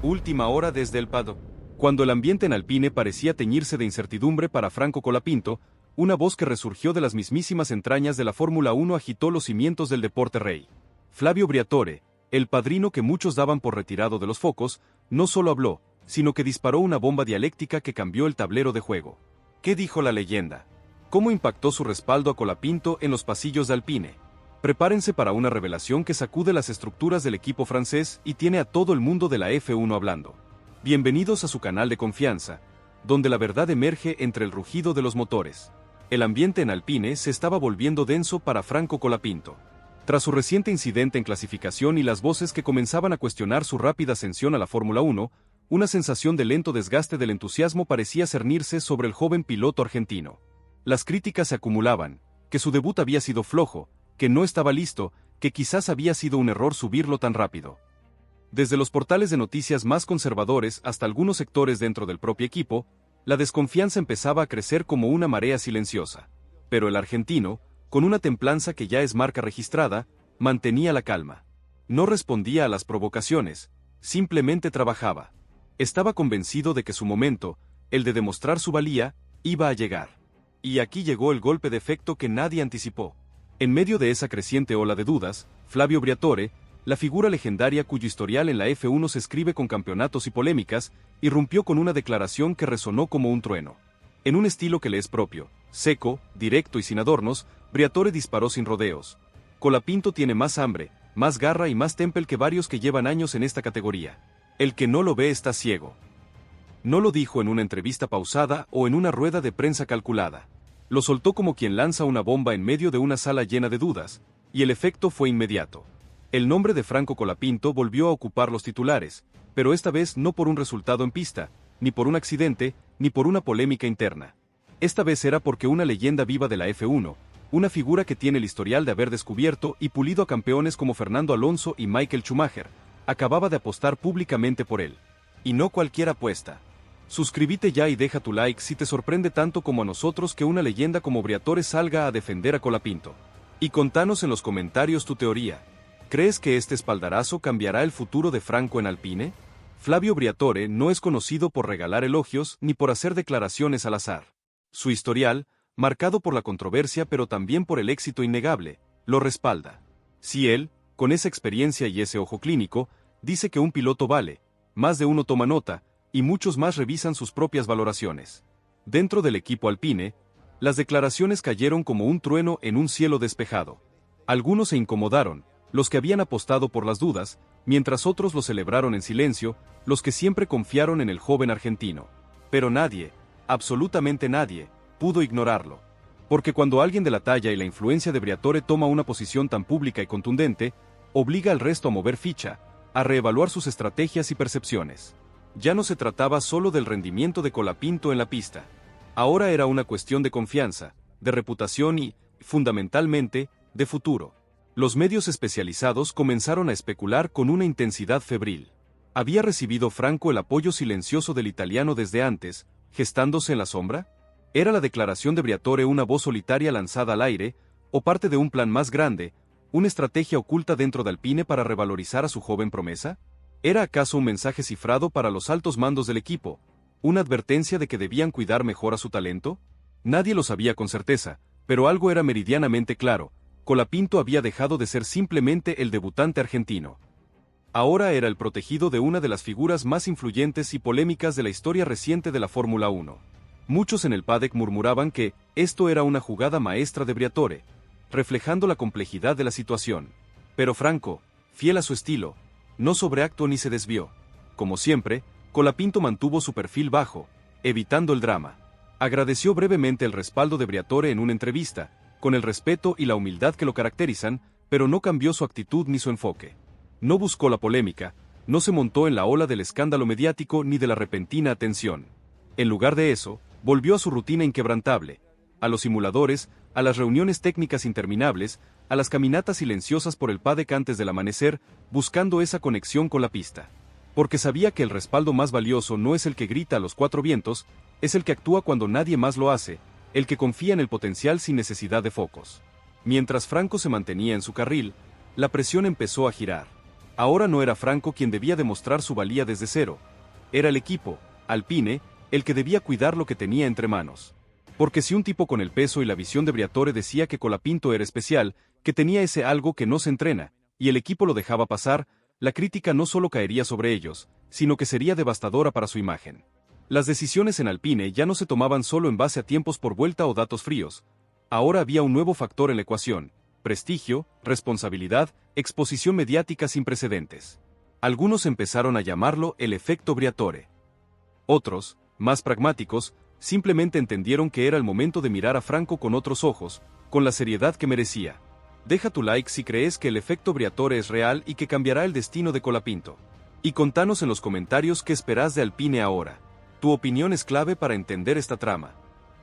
Última hora desde el paddock. Cuando el ambiente en Alpine parecía teñirse de incertidumbre para Franco Colapinto, una voz que resurgió de las mismísimas entrañas de la Fórmula 1 agitó los cimientos del deporte rey. Flavio Briatore, el padrino que muchos daban por retirado de los focos, no solo habló, sino que disparó una bomba dialéctica que cambió el tablero de juego. ¿Qué dijo la leyenda? ¿Cómo impactó su respaldo a Colapinto en los pasillos de Alpine? Prepárense para una revelación que sacude las estructuras del equipo francés y tiene a todo el mundo de la F1 hablando. Bienvenidos a su canal de confianza, donde la verdad emerge entre el rugido de los motores. El ambiente en Alpine se estaba volviendo denso para Franco Colapinto. Tras su reciente incidente en clasificación y las voces que comenzaban a cuestionar su rápida ascensión a la Fórmula 1, una sensación de lento desgaste del entusiasmo parecía cernirse sobre el joven piloto argentino. Las críticas se acumulaban, que su debut había sido flojo, que no estaba listo, que quizás había sido un error subirlo tan rápido. Desde los portales de noticias más conservadores hasta algunos sectores dentro del propio equipo, la desconfianza empezaba a crecer como una marea silenciosa. Pero el argentino, con una templanza que ya es marca registrada, mantenía la calma. No respondía a las provocaciones, simplemente trabajaba. Estaba convencido de que su momento, el de demostrar su valía, iba a llegar. Y aquí llegó el golpe de efecto que nadie anticipó. En medio de esa creciente ola de dudas, Flavio Briatore, la figura legendaria cuyo historial en la F1 se escribe con campeonatos y polémicas, irrumpió con una declaración que resonó como un trueno. En un estilo que le es propio, seco, directo y sin adornos, Briatore disparó sin rodeos. Colapinto tiene más hambre, más garra y más temple que varios que llevan años en esta categoría. El que no lo ve está ciego. No lo dijo en una entrevista pausada o en una rueda de prensa calculada. Lo soltó como quien lanza una bomba en medio de una sala llena de dudas, y el efecto fue inmediato. El nombre de Franco Colapinto volvió a ocupar los titulares, pero esta vez no por un resultado en pista, ni por un accidente, ni por una polémica interna. Esta vez era porque una leyenda viva de la F1, una figura que tiene el historial de haber descubierto y pulido a campeones como Fernando Alonso y Michael Schumacher, acababa de apostar públicamente por él. Y no cualquier apuesta. Suscríbete ya y deja tu like si te sorprende tanto como a nosotros que una leyenda como Briatore salga a defender a Colapinto. Y contanos en los comentarios tu teoría. ¿Crees que este espaldarazo cambiará el futuro de Franco en Alpine? Flavio Briatore no es conocido por regalar elogios ni por hacer declaraciones al azar. Su historial, marcado por la controversia pero también por el éxito innegable, lo respalda. Si él, con esa experiencia y ese ojo clínico, dice que un piloto vale, más de uno toma nota, y muchos más revisan sus propias valoraciones. Dentro del equipo Alpine, las declaraciones cayeron como un trueno en un cielo despejado. Algunos se incomodaron, los que habían apostado por las dudas, mientras otros lo celebraron en silencio, los que siempre confiaron en el joven argentino. Pero nadie, absolutamente nadie, pudo ignorarlo. Porque cuando alguien de la talla y la influencia de Briatore toma una posición tan pública y contundente, obliga al resto a mover ficha, a reevaluar sus estrategias y percepciones. Ya no se trataba solo del rendimiento de Colapinto en la pista. Ahora era una cuestión de confianza, de reputación y, fundamentalmente, de futuro. Los medios especializados comenzaron a especular con una intensidad febril. ¿Había recibido Franco el apoyo silencioso del italiano desde antes, gestándose en la sombra? ¿Era la declaración de Briatore una voz solitaria lanzada al aire, o parte de un plan más grande, una estrategia oculta dentro de Alpine para revalorizar a su joven promesa? ¿Era acaso un mensaje cifrado para los altos mandos del equipo, una advertencia de que debían cuidar mejor a su talento? Nadie lo sabía con certeza, pero algo era meridianamente claro: Colapinto había dejado de ser simplemente el debutante argentino. Ahora era el protegido de una de las figuras más influyentes y polémicas de la historia reciente de la Fórmula 1. Muchos en el paddock murmuraban que esto era una jugada maestra de Briatore, reflejando la complejidad de la situación. Pero Franco, fiel a su estilo, no sobreactuó ni se desvió. Como siempre, Colapinto mantuvo su perfil bajo, evitando el drama. Agradeció brevemente el respaldo de Briatore en una entrevista, con el respeto y la humildad que lo caracterizan, pero no cambió su actitud ni su enfoque. No buscó la polémica, no se montó en la ola del escándalo mediático ni de la repentina atención. En lugar de eso, volvió a su rutina inquebrantable, a los simuladores, a las reuniones técnicas interminables, a las caminatas silenciosas por el paddock antes del amanecer, buscando esa conexión con la pista. Porque sabía que el respaldo más valioso no es el que grita a los cuatro vientos, es el que actúa cuando nadie más lo hace, el que confía en el potencial sin necesidad de focos. Mientras Franco se mantenía en su carril, la presión empezó a girar. Ahora no era Franco quien debía demostrar su valía desde cero. Era el equipo, Alpine, el que debía cuidar lo que tenía entre manos. Porque si un tipo con el peso y la visión de Briatore decía que Colapinto era especial, que tenía ese algo que no se entrena, y el equipo lo dejaba pasar, la crítica no solo caería sobre ellos, sino que sería devastadora para su imagen. Las decisiones en Alpine ya no se tomaban solo en base a tiempos por vuelta o datos fríos. Ahora había un nuevo factor en la ecuación: prestigio, responsabilidad, exposición mediática sin precedentes. Algunos empezaron a llamarlo el efecto Briatore. Otros, más pragmáticos, simplemente entendieron que era el momento de mirar a Franco con otros ojos, con la seriedad que merecía. Deja tu like si crees que el efecto Briatore es real y que cambiará el destino de Colapinto. Y contanos en los comentarios qué esperás de Alpine ahora. Tu opinión es clave para entender esta trama.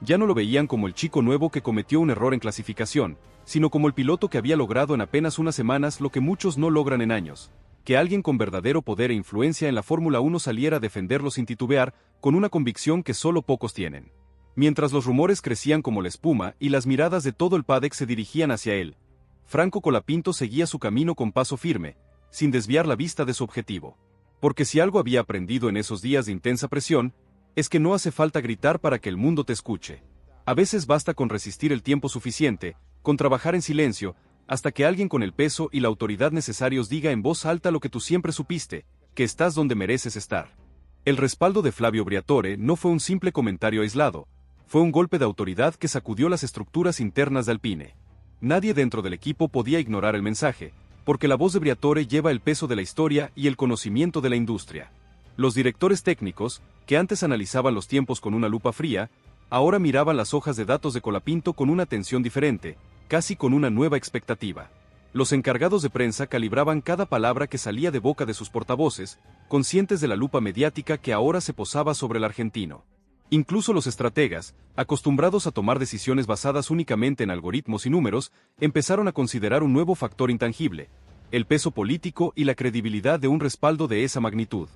Ya no lo veían como el chico nuevo que cometió un error en clasificación, sino como el piloto que había logrado en apenas unas semanas lo que muchos no logran en años: que alguien con verdadero poder e influencia en la Fórmula 1 saliera a defenderlo sin titubear, con una convicción que solo pocos tienen. Mientras los rumores crecían como la espuma y las miradas de todo el paddock se dirigían hacia él, Franco Colapinto seguía su camino con paso firme, sin desviar la vista de su objetivo. Porque si algo había aprendido en esos días de intensa presión, es que no hace falta gritar para que el mundo te escuche. A veces basta con resistir el tiempo suficiente, con trabajar en silencio, hasta que alguien con el peso y la autoridad necesarios diga en voz alta lo que tú siempre supiste: que estás donde mereces estar. El respaldo de Flavio Briatore no fue un simple comentario aislado, fue un golpe de autoridad que sacudió las estructuras internas de Alpine. Nadie dentro del equipo podía ignorar el mensaje, porque la voz de Briatore lleva el peso de la historia y el conocimiento de la industria. Los directores técnicos, que antes analizaban los tiempos con una lupa fría, ahora miraban las hojas de datos de Colapinto con una atención diferente, casi con una nueva expectativa. Los encargados de prensa calibraban cada palabra que salía de boca de sus portavoces, conscientes de la lupa mediática que ahora se posaba sobre el argentino. Incluso los estrategas, acostumbrados a tomar decisiones basadas únicamente en algoritmos y números, empezaron a considerar un nuevo factor intangible: el peso político y la credibilidad de un respaldo de esa magnitud.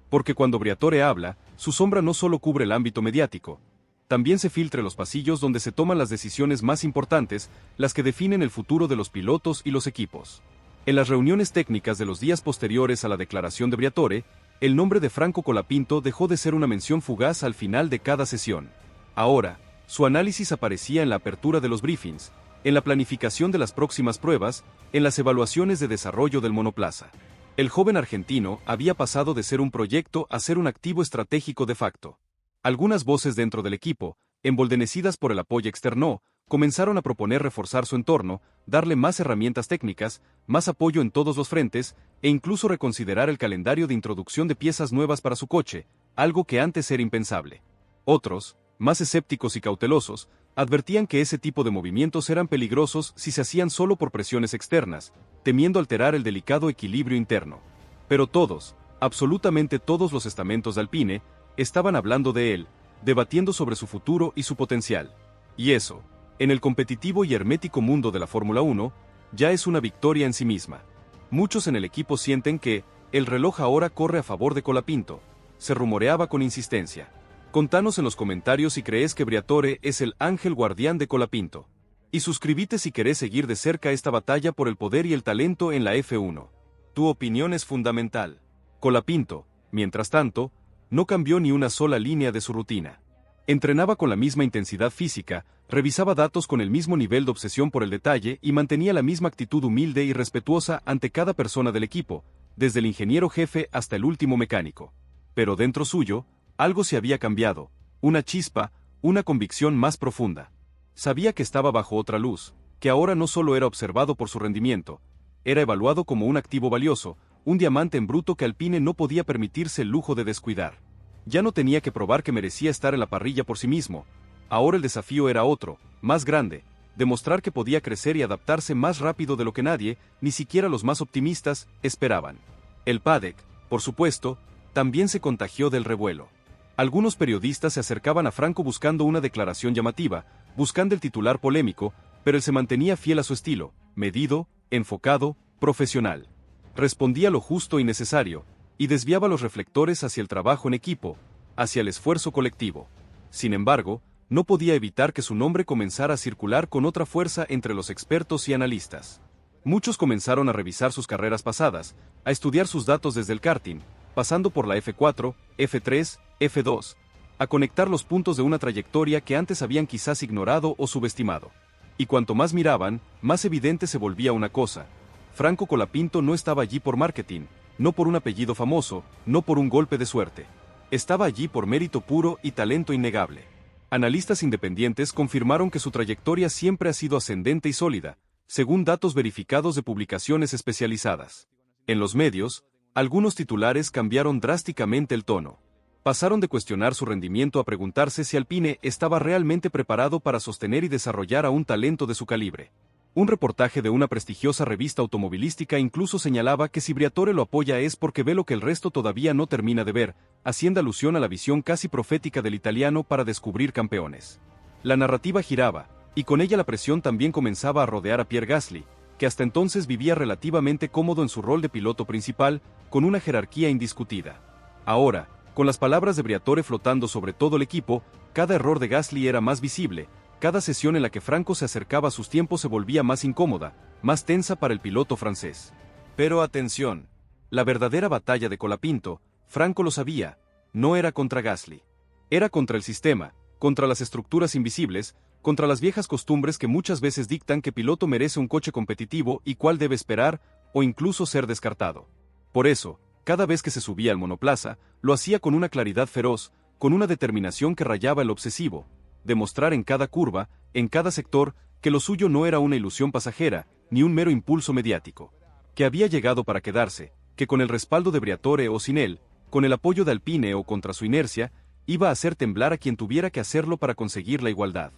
Porque cuando Briatore habla, su sombra no solo cubre el ámbito mediático, también se filtra en los pasillos donde se toman las decisiones más importantes, las que definen el futuro de los pilotos y los equipos. En las reuniones técnicas de los días posteriores a la declaración de Briatore, el nombre de Franco Colapinto dejó de ser una mención fugaz al final de cada sesión. Ahora, su análisis aparecía en la apertura de los briefings, en la planificación de las próximas pruebas, en las evaluaciones de desarrollo del monoplaza. El joven argentino había pasado de ser un proyecto a ser un activo estratégico de facto. Algunas voces dentro del equipo, emboldenecidas por el apoyo externo, comenzaron a proponer reforzar su entorno, darle más herramientas técnicas, más apoyo en todos los frentes, e incluso reconsiderar el calendario de introducción de piezas nuevas para su coche, algo que antes era impensable. Otros, más escépticos y cautelosos, advertían que ese tipo de movimientos eran peligrosos si se hacían solo por presiones externas, temiendo alterar el delicado equilibrio interno. Pero todos, absolutamente todos los estamentos de Alpine, estaban hablando de él, debatiendo sobre su futuro y su potencial. Y eso, en el competitivo y hermético mundo de la Fórmula 1, ya es una victoria en sí misma. Muchos en el equipo sienten que el reloj ahora corre a favor de Colapinto, se rumoreaba con insistencia. Contanos en los comentarios si crees que Briatore es el ángel guardián de Colapinto. Y suscríbete si querés seguir de cerca esta batalla por el poder y el talento en la F1. Tu opinión es fundamental. Colapinto, mientras tanto, no cambió ni una sola línea de su rutina. Entrenaba con la misma intensidad física, revisaba datos con el mismo nivel de obsesión por el detalle y mantenía la misma actitud humilde y respetuosa ante cada persona del equipo, desde el ingeniero jefe hasta el último mecánico. Pero dentro suyo, algo se había cambiado, una chispa, una convicción más profunda. Sabía que estaba bajo otra luz, que ahora no solo era observado por su rendimiento, era evaluado como un activo valioso, un diamante en bruto que Alpine no podía permitirse el lujo de descuidar. Ya no tenía que probar que merecía estar en la parrilla por sí mismo. Ahora el desafío era otro, más grande: demostrar que podía crecer y adaptarse más rápido de lo que nadie, ni siquiera los más optimistas, esperaban. El paddock, por supuesto, también se contagió del revuelo. Algunos periodistas se acercaban a Franco buscando una declaración llamativa, buscando el titular polémico, pero él se mantenía fiel a su estilo, medido, enfocado, profesional. Respondía lo justo y necesario, y desviaba los reflectores hacia el trabajo en equipo, hacia el esfuerzo colectivo. Sin embargo, no podía evitar que su nombre comenzara a circular con otra fuerza entre los expertos y analistas. Muchos comenzaron a revisar sus carreras pasadas, a estudiar sus datos desde el karting, pasando por la F4, F3, F2, a conectar los puntos de una trayectoria que antes habían quizás ignorado o subestimado. Y cuanto más miraban, más evidente se volvía una cosa: Franco Colapinto no estaba allí por marketing, no por un apellido famoso, no por un golpe de suerte. Estaba allí por mérito puro y talento innegable. Analistas independientes confirmaron que su trayectoria siempre ha sido ascendente y sólida, según datos verificados de publicaciones especializadas. En los medios, algunos titulares cambiaron drásticamente el tono. Pasaron de cuestionar su rendimiento a preguntarse si Alpine estaba realmente preparado para sostener y desarrollar a un talento de su calibre. Un reportaje de una prestigiosa revista automovilística incluso señalaba que si Briatore lo apoya es porque ve lo que el resto todavía no termina de ver, haciendo alusión a la visión casi profética del italiano para descubrir campeones. La narrativa giraba, y con ella la presión también comenzaba a rodear a Pierre Gasly, que hasta entonces vivía relativamente cómodo en su rol de piloto principal, con una jerarquía indiscutida. Ahora, con las palabras de Briatore flotando sobre todo el equipo, cada error de Gasly era más visible. Cada sesión en la que Franco se acercaba a sus tiempos se volvía más incómoda, más tensa para el piloto francés. Pero atención, la verdadera batalla de Colapinto, Franco lo sabía, no era contra Gasly. Era contra el sistema, contra las estructuras invisibles, contra las viejas costumbres que muchas veces dictan qué piloto merece un coche competitivo y cuál debe esperar, o incluso ser descartado. Por eso, cada vez que se subía al monoplaza, lo hacía con una claridad feroz, con una determinación que rayaba el obsesivo. Demostrar en cada curva, en cada sector, que lo suyo no era una ilusión pasajera, ni un mero impulso mediático. Que había llegado para quedarse, que con el respaldo de Briatore o sin él, con el apoyo de Alpine o contra su inercia, iba a hacer temblar a quien tuviera que hacerlo para conseguir la igualdad.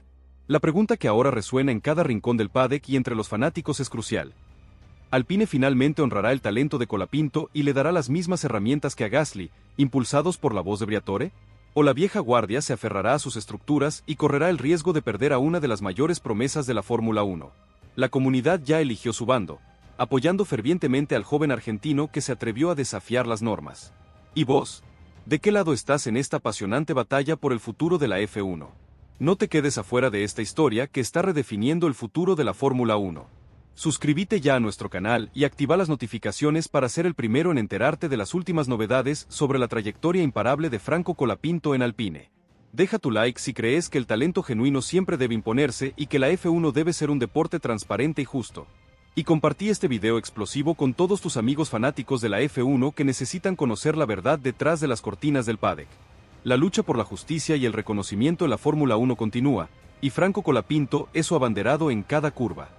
La pregunta que ahora resuena en cada rincón del paddock y entre los fanáticos es crucial. ¿Alpine finalmente honrará el talento de Colapinto y le dará las mismas herramientas que a Gasly, impulsados por la voz de Briatore? ¿O la vieja guardia se aferrará a sus estructuras y correrá el riesgo de perder a una de las mayores promesas de la Fórmula 1? La comunidad ya eligió su bando, apoyando fervientemente al joven argentino que se atrevió a desafiar las normas. ¿Y vos? ¿De qué lado estás en esta apasionante batalla por el futuro de la F1? No te quedes afuera de esta historia que está redefiniendo el futuro de la Fórmula 1. Suscríbete ya a nuestro canal y activa las notificaciones para ser el primero en enterarte de las últimas novedades sobre la trayectoria imparable de Franco Colapinto en Alpine. Deja tu like si crees que el talento genuino siempre debe imponerse y que la F1 debe ser un deporte transparente y justo. Y compartí este video explosivo con todos tus amigos fanáticos de la F1 que necesitan conocer la verdad detrás de las cortinas del paddock. La lucha por la justicia y el reconocimiento en la Fórmula 1 continúa, y Franco Colapinto es su abanderado en cada curva.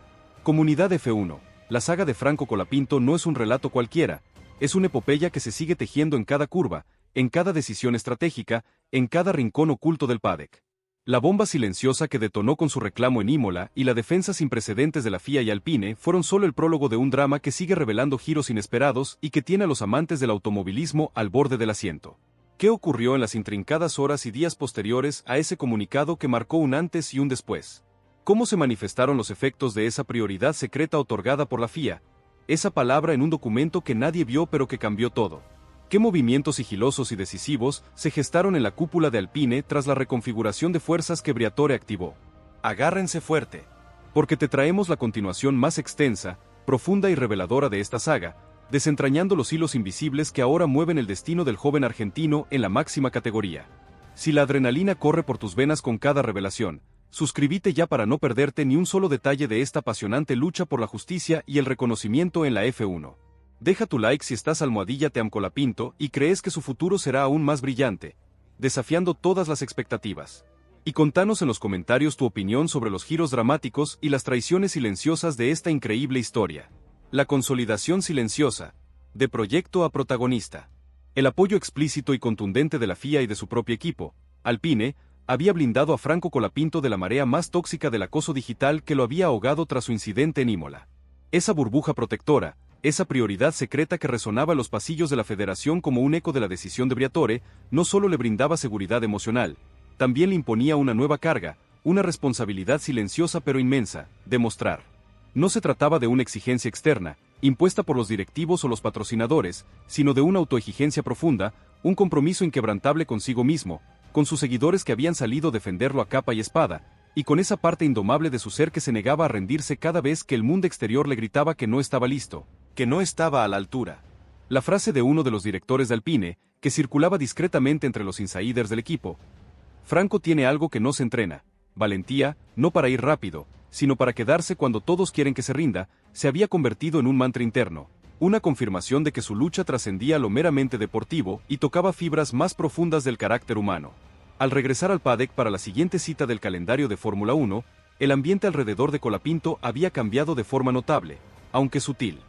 Comunidad F1, la saga de Franco Colapinto no es un relato cualquiera, es una epopeya que se sigue tejiendo en cada curva, en cada decisión estratégica, en cada rincón oculto del paddock. La bomba silenciosa que detonó con su reclamo en Imola y la defensa sin precedentes de la FIA y Alpine fueron solo el prólogo de un drama que sigue revelando giros inesperados y que tiene a los amantes del automovilismo al borde del asiento. ¿Qué ocurrió en las intrincadas horas y días posteriores a ese comunicado que marcó un antes y un después? ¿Cómo se manifestaron los efectos de esa prioridad secreta otorgada por la FIA? Esa palabra en un documento que nadie vio pero que cambió todo. ¿Qué movimientos sigilosos y decisivos se gestaron en la cúpula de Alpine tras la reconfiguración de fuerzas que Briatore activó? Agárrense fuerte, porque te traemos la continuación más extensa, profunda y reveladora de esta saga, desentrañando los hilos invisibles que ahora mueven el destino del joven argentino en la máxima categoría. Si la adrenalina corre por tus venas con cada revelación, suscríbete ya para no perderte ni un solo detalle de esta apasionante lucha por la justicia y el reconocimiento en la F1. Deja tu like si estás almohadilla Team Colapinto y crees que su futuro será aún más brillante, desafiando todas las expectativas. Y contanos en los comentarios tu opinión sobre los giros dramáticos y las traiciones silenciosas de esta increíble historia. La consolidación silenciosa, de proyecto a protagonista. El apoyo explícito y contundente de la FIA y de su propio equipo, Alpine, había blindado a Franco Colapinto de la marea más tóxica del acoso digital que lo había ahogado tras su incidente en Imola. Esa burbuja protectora, esa prioridad secreta que resonaba en los pasillos de la federación como un eco de la decisión de Briatore, no solo le brindaba seguridad emocional, también le imponía una nueva carga, una responsabilidad silenciosa pero inmensa, demostrar. No se trataba de una exigencia externa, impuesta por los directivos o los patrocinadores, sino de una autoexigencia profunda, un compromiso inquebrantable consigo mismo, con sus seguidores que habían salido a defenderlo a capa y espada, y con esa parte indomable de su ser que se negaba a rendirse cada vez que el mundo exterior le gritaba que no estaba listo, que no estaba a la altura. La frase de uno de los directores de Alpine, que circulaba discretamente entre los insiders del equipo: Franco tiene algo que no se entrena, valentía, no para ir rápido, sino para quedarse cuando todos quieren que se rinda, se había convertido en un mantra interno, una confirmación de que su lucha trascendía lo meramente deportivo y tocaba fibras más profundas del carácter humano. Al regresar al paddock para la siguiente cita del calendario de Fórmula 1, el ambiente alrededor de Colapinto había cambiado de forma notable, aunque sutil.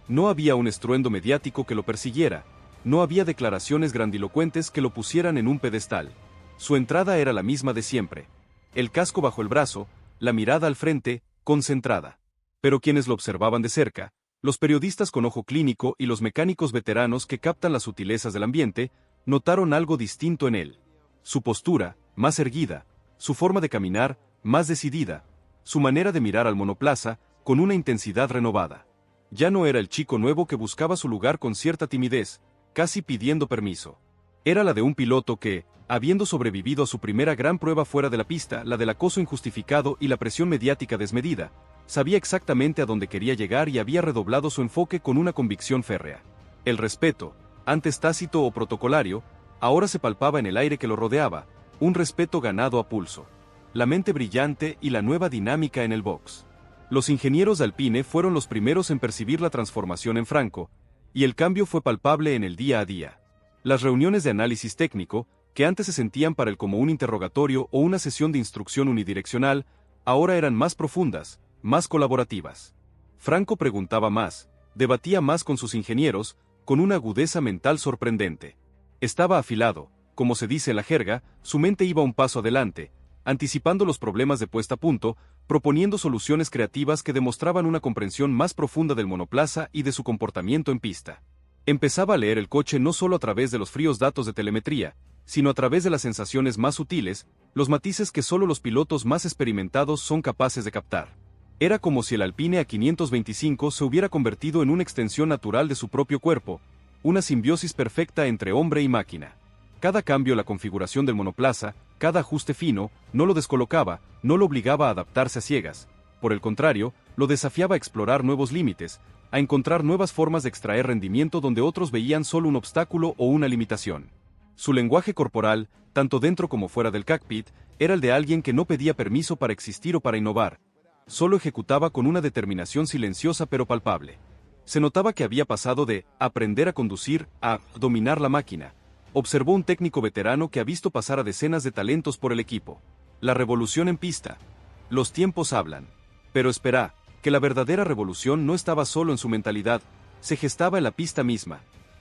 No había un estruendo mediático que lo persiguiera, no había declaraciones grandilocuentes que lo pusieran en un pedestal. Su entrada era la misma de siempre. El casco bajo el brazo, la mirada al frente, concentrada. Pero quienes lo observaban de cerca, los periodistas con ojo clínico y los mecánicos veteranos que captan las sutilezas del ambiente, notaron algo distinto en él. Su postura, más erguida, su forma de caminar, más decidida, su manera de mirar al monoplaza, con una intensidad renovada. Ya no era el chico nuevo que buscaba su lugar con cierta timidez, casi pidiendo permiso. Era la de un piloto que, habiendo sobrevivido a su primera gran prueba fuera de la pista, la del acoso injustificado y la presión mediática desmedida, sabía exactamente a dónde quería llegar y había redoblado su enfoque con una convicción férrea. El respeto, antes tácito o protocolario, ahora se palpaba en el aire que lo rodeaba, un respeto ganado a pulso. La mente brillante y la nueva dinámica en el box. Los ingenieros de Alpine fueron los primeros en percibir la transformación en Franco, y el cambio fue palpable en el día a día. Las reuniones de análisis técnico, que antes se sentían para él como un interrogatorio o una sesión de instrucción unidireccional, ahora eran más profundas, más colaborativas. Franco preguntaba más, debatía más con sus ingenieros, con una agudeza mental sorprendente. Estaba afilado, como se dice en la jerga, su mente iba un paso adelante, anticipando los problemas de puesta a punto, proponiendo soluciones creativas que demostraban una comprensión más profunda del monoplaza y de su comportamiento en pista. Empezaba a leer el coche no solo a través de los fríos datos de telemetría, sino a través de las sensaciones más sutiles, los matices que solo los pilotos más experimentados son capaces de captar. Era como si el Alpine A525 se hubiera convertido en una extensión natural de su propio cuerpo, una simbiosis perfecta entre hombre y máquina. Cada cambio en la configuración del monoplaza, cada ajuste fino, no lo descolocaba, no lo obligaba a adaptarse a ciegas. Por el contrario, lo desafiaba a explorar nuevos límites, a encontrar nuevas formas de extraer rendimiento donde otros veían solo un obstáculo o una limitación. Su lenguaje corporal, tanto dentro como fuera del cockpit, era el de alguien que no pedía permiso para existir o para innovar. Solo ejecutaba con una determinación silenciosa pero palpable. Se notaba que había pasado de aprender a conducir a dominar la máquina. Observó un técnico veterano que ha visto pasar a decenas de talentos por el equipo. La revolución en pista. Los tiempos hablan. Pero espera, que la verdadera revolución no estaba solo en su mentalidad, se gestaba en la pista misma.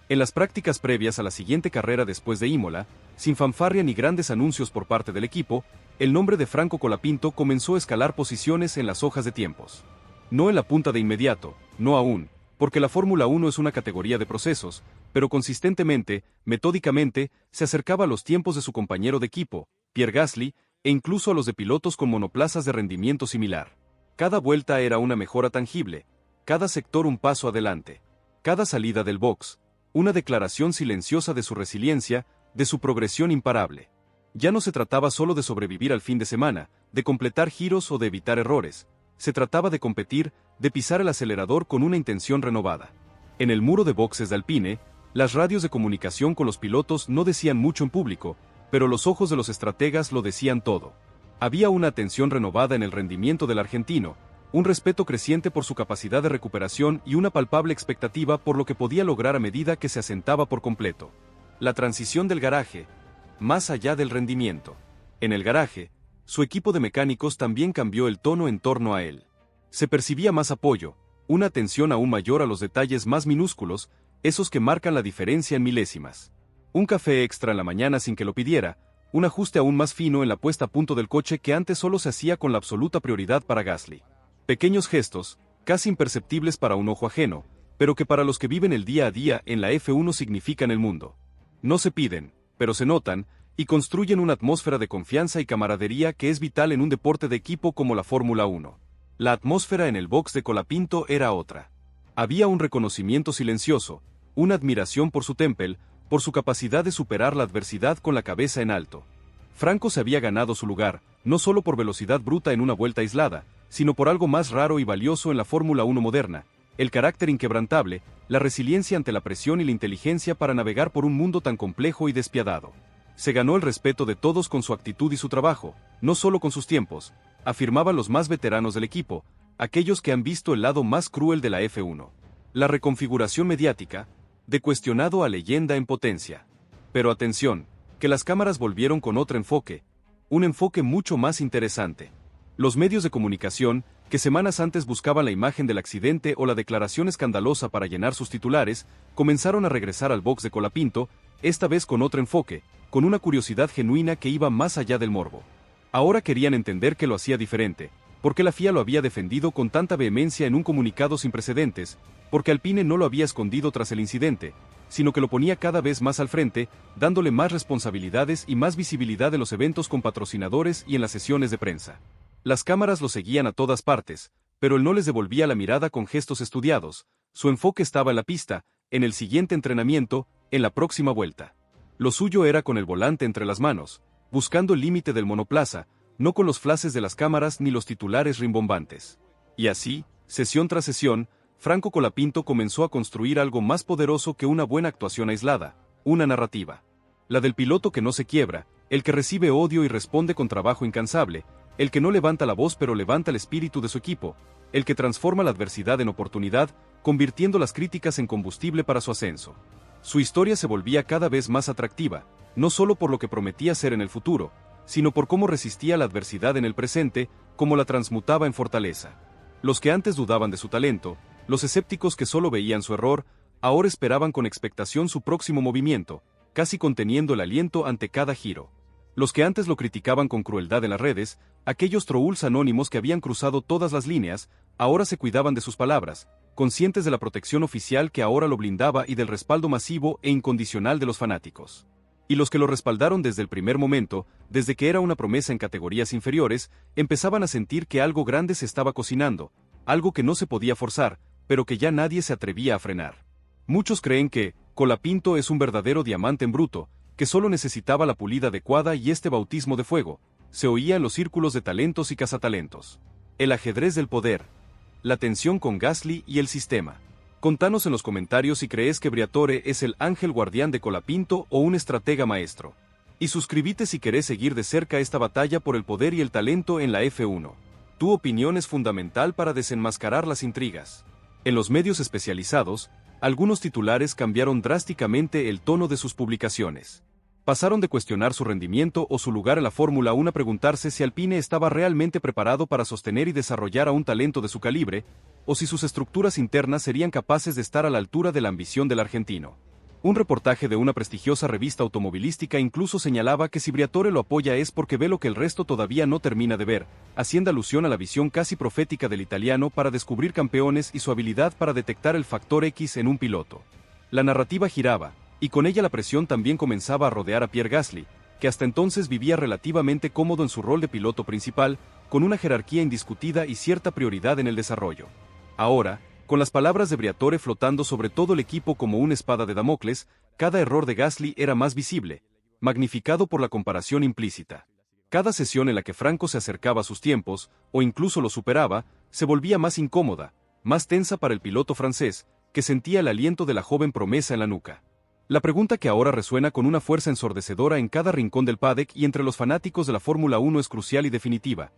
En las prácticas previas a la siguiente carrera después de Imola, sin fanfarria ni grandes anuncios por parte del equipo, el nombre de Franco Colapinto comenzó a escalar posiciones en las hojas de tiempos. No en la punta de inmediato, no aún, porque la Fórmula 1 es una categoría de procesos, pero consistentemente, metódicamente, se acercaba a los tiempos de su compañero de equipo, Pierre Gasly, e incluso a los de pilotos con monoplazas de rendimiento similar. Cada vuelta era una mejora tangible, cada sector un paso adelante, cada salida del box, una declaración silenciosa de su resiliencia, de su progresión imparable. Ya no se trataba solo de sobrevivir al fin de semana, de completar giros o de evitar errores, se trataba de competir, de pisar el acelerador con una intención renovada. En el muro de boxes de Alpine, las radios de comunicación con los pilotos no decían mucho en público, pero los ojos de los estrategas lo decían todo. Había una atención renovada en el rendimiento del argentino, un respeto creciente por su capacidad de recuperación y una palpable expectativa por lo que podía lograr a medida que se asentaba por completo. La transición del garaje, más allá del rendimiento. En el garaje, su equipo de mecánicos también cambió el tono en torno a él. Se percibía más apoyo, una atención aún mayor a los detalles más minúsculos, esos que marcan la diferencia en milésimas. Un café extra en la mañana sin que lo pidiera, un ajuste aún más fino en la puesta a punto del coche que antes solo se hacía con la absoluta prioridad para Gasly. Pequeños gestos, casi imperceptibles para un ojo ajeno, pero que para los que viven el día a día en la F1 significan el mundo. No se piden, pero se notan, y construyen una atmósfera de confianza y camaradería que es vital en un deporte de equipo como la Fórmula 1. La atmósfera en el box de Colapinto era otra. Había un reconocimiento silencioso, una admiración por su temple, por su capacidad de superar la adversidad con la cabeza en alto. Franco se había ganado su lugar, no solo por velocidad bruta en una vuelta aislada, sino por algo más raro y valioso en la Fórmula 1 moderna: el carácter inquebrantable, la resiliencia ante la presión y la inteligencia para navegar por un mundo tan complejo y despiadado. Se ganó el respeto de todos con su actitud y su trabajo, no solo con sus tiempos, afirmaban los más veteranos del equipo, aquellos que han visto el lado más cruel de la F1. La reconfiguración mediática, de cuestionado a leyenda en potencia. Pero atención, que las cámaras volvieron con otro enfoque, un enfoque mucho más interesante. Los medios de comunicación, que semanas antes buscaban la imagen del accidente o la declaración escandalosa para llenar sus titulares, comenzaron a regresar al box de Colapinto, esta vez con otro enfoque, con una curiosidad genuina que iba más allá del morbo. Ahora querían entender qué lo hacía diferente, por qué la FIA lo había defendido con tanta vehemencia en un comunicado sin precedentes, porque Alpine no lo había escondido tras el incidente, sino que lo ponía cada vez más al frente, dándole más responsabilidades y más visibilidad en los eventos con patrocinadores y en las sesiones de prensa. Las cámaras lo seguían a todas partes, pero él no les devolvía la mirada con gestos estudiados. Su enfoque estaba en la pista, en el siguiente entrenamiento, en la próxima vuelta. Lo suyo era con el volante entre las manos, buscando el límite del monoplaza, no con los flashes de las cámaras ni los titulares rimbombantes. Y así, sesión tras sesión, Franco Colapinto comenzó a construir algo más poderoso que una buena actuación aislada, una narrativa. La del piloto que no se quiebra, el que recibe odio y responde con trabajo incansable, el que no levanta la voz pero levanta el espíritu de su equipo, el que transforma la adversidad en oportunidad, convirtiendo las críticas en combustible para su ascenso. Su historia se volvía cada vez más atractiva, no solo por lo que prometía ser en el futuro, sino por cómo resistía la adversidad en el presente, cómo la transmutaba en fortaleza. Los que antes dudaban de su talento, los escépticos que solo veían su error, ahora esperaban con expectación su próximo movimiento, casi conteniendo el aliento ante cada giro. Los que antes lo criticaban con crueldad en las redes, aquellos trolls anónimos que habían cruzado todas las líneas, ahora se cuidaban de sus palabras, conscientes de la protección oficial que ahora lo blindaba y del respaldo masivo e incondicional de los fanáticos. Y los que lo respaldaron desde el primer momento, desde que era una promesa en categorías inferiores, empezaban a sentir que algo grande se estaba cocinando, algo que no se podía forzar, pero que ya nadie se atrevía a frenar. Muchos creen que Colapinto es un verdadero diamante en bruto, que solo necesitaba la pulida adecuada y este bautismo de fuego, se oía en los círculos de talentos y cazatalentos. El ajedrez del poder. La tensión con Gasly y el sistema. Contanos en los comentarios si crees que Briatore es el ángel guardián de Colapinto o un estratega maestro. Y suscríbete si querés seguir de cerca esta batalla por el poder y el talento en la F1. Tu opinión es fundamental para desenmascarar las intrigas. En los medios especializados, algunos titulares cambiaron drásticamente el tono de sus publicaciones. Pasaron de cuestionar su rendimiento o su lugar en la Fórmula 1 a preguntarse si Alpine estaba realmente preparado para sostener y desarrollar a un talento de su calibre, o si sus estructuras internas serían capaces de estar a la altura de la ambición del argentino. Un reportaje de una prestigiosa revista automovilística incluso señalaba que si Briatore lo apoya es porque ve lo que el resto todavía no termina de ver, haciendo alusión a la visión casi profética del italiano para descubrir campeones y su habilidad para detectar el factor X en un piloto. La narrativa giraba, y con ella la presión también comenzaba a rodear a Pierre Gasly, que hasta entonces vivía relativamente cómodo en su rol de piloto principal, con una jerarquía indiscutida y cierta prioridad en el desarrollo. Ahora, con las palabras de Briatore flotando sobre todo el equipo como una espada de Damocles, cada error de Gasly era más visible, magnificado por la comparación implícita. Cada sesión en la que Franco se acercaba a sus tiempos, o incluso lo superaba, se volvía más incómoda, más tensa para el piloto francés, que sentía el aliento de la joven promesa en la nuca. La pregunta que ahora resuena con una fuerza ensordecedora en cada rincón del paddock y entre los fanáticos de la Fórmula 1 es crucial y definitiva.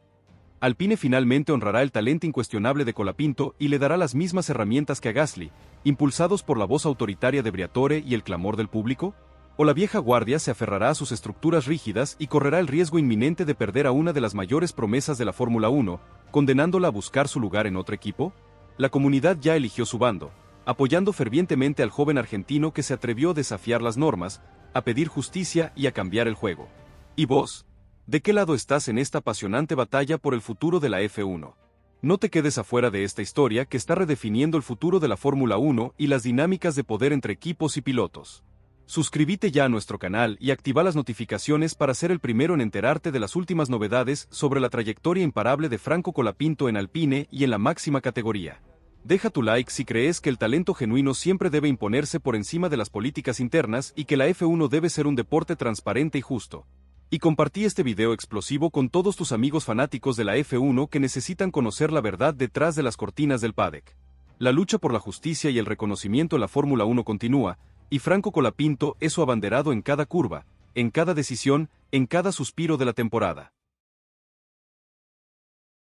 ¿Alpine finalmente honrará el talento incuestionable de Colapinto y le dará las mismas herramientas que a Gasly, impulsados por la voz autoritaria de Briatore y el clamor del público? ¿O la vieja guardia se aferrará a sus estructuras rígidas y correrá el riesgo inminente de perder a una de las mayores promesas de la Fórmula 1, condenándola a buscar su lugar en otro equipo? La comunidad ya eligió su bando, apoyando fervientemente al joven argentino que se atrevió a desafiar las normas, a pedir justicia y a cambiar el juego. ¿Y vos? ¿De qué lado estás en esta apasionante batalla por el futuro de la F1? No te quedes afuera de esta historia que está redefiniendo el futuro de la Fórmula 1 y las dinámicas de poder entre equipos y pilotos. Suscríbete ya a nuestro canal y activa las notificaciones para ser el primero en enterarte de las últimas novedades sobre la trayectoria imparable de Franco Colapinto en Alpine y en la máxima categoría. Deja tu like si crees que el talento genuino siempre debe imponerse por encima de las políticas internas y que la F1 debe ser un deporte transparente y justo. Y compartí este video explosivo con todos tus amigos fanáticos de la F1 que necesitan conocer la verdad detrás de las cortinas del paddock. La lucha por la justicia y el reconocimiento en la Fórmula 1 continúa, y Franco Colapinto es su abanderado en cada curva, en cada decisión, en cada suspiro de la temporada.